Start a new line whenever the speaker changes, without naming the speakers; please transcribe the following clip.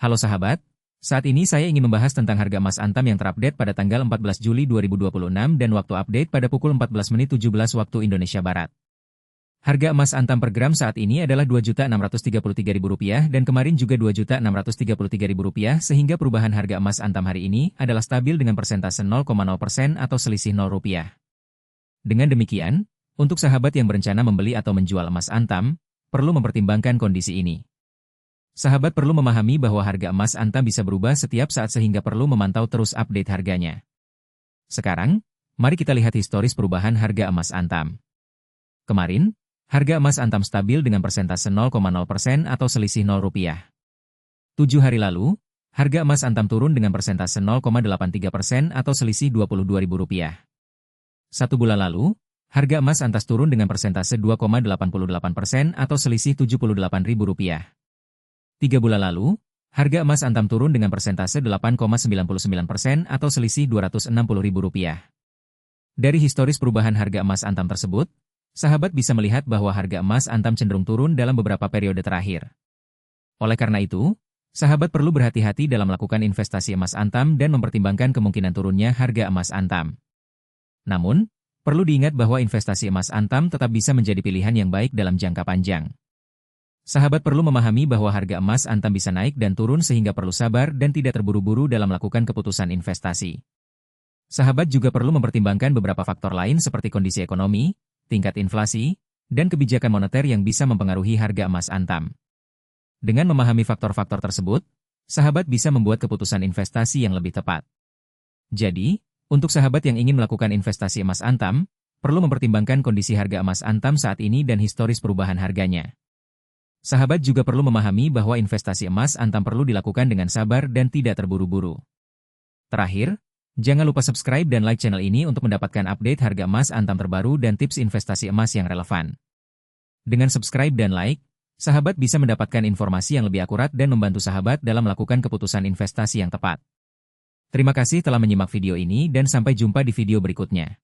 Halo sahabat, saat ini saya ingin membahas tentang harga emas Antam yang terupdate pada tanggal 14 Juli 2026 dan waktu update pada pukul 14.17 waktu Indonesia Barat. Harga emas Antam per gram saat ini adalah Rp2.633.000 dan kemarin juga Rp2.633.000 sehingga perubahan harga emas Antam hari ini adalah stabil dengan persentase 0,0% atau selisih Rp0. Dengan demikian, untuk sahabat yang berencana membeli atau menjual emas Antam, perlu mempertimbangkan kondisi ini. Sahabat perlu memahami bahwa harga emas Antam bisa berubah setiap saat sehingga perlu memantau terus update harganya. Sekarang, mari kita lihat historis perubahan harga emas Antam. Kemarin, harga emas Antam stabil dengan persentase 0,0% atau selisih Rp0. 7 hari lalu, harga emas Antam turun dengan persentase 0,83% atau selisih Rp22.000. 1 bulan lalu, harga emas Antam turun dengan persentase 2,88% atau selisih Rp78.000. 3 bulan lalu, harga emas Antam turun dengan persentase 8,99% atau selisih Rp260.000. Dari historis perubahan harga emas Antam tersebut, sahabat bisa melihat bahwa harga emas Antam cenderung turun dalam beberapa periode terakhir. Oleh karena itu, sahabat perlu berhati-hati dalam melakukan investasi emas Antam dan mempertimbangkan kemungkinan turunnya harga emas Antam. Namun, perlu diingat bahwa investasi emas Antam tetap bisa menjadi pilihan yang baik dalam jangka panjang. Sahabat perlu memahami bahwa harga emas Antam bisa naik dan turun sehingga perlu sabar dan tidak terburu-buru dalam melakukan keputusan investasi. Sahabat juga perlu mempertimbangkan beberapa faktor lain seperti kondisi ekonomi, tingkat inflasi, dan kebijakan moneter yang bisa mempengaruhi harga emas Antam. Dengan memahami faktor-faktor tersebut, sahabat bisa membuat keputusan investasi yang lebih tepat. Jadi, untuk sahabat yang ingin melakukan investasi emas Antam, perlu mempertimbangkan kondisi harga emas Antam saat ini dan historis perubahan harganya. Sahabat juga perlu memahami bahwa investasi emas Antam perlu dilakukan dengan sabar dan tidak terburu-buru. Terakhir, jangan lupa subscribe dan like channel ini untuk mendapatkan update harga emas Antam terbaru dan tips investasi emas yang relevan. Dengan subscribe dan like, sahabat bisa mendapatkan informasi yang lebih akurat dan membantu sahabat dalam melakukan keputusan investasi yang tepat. Terima kasih telah menyimak video ini dan sampai jumpa di video berikutnya.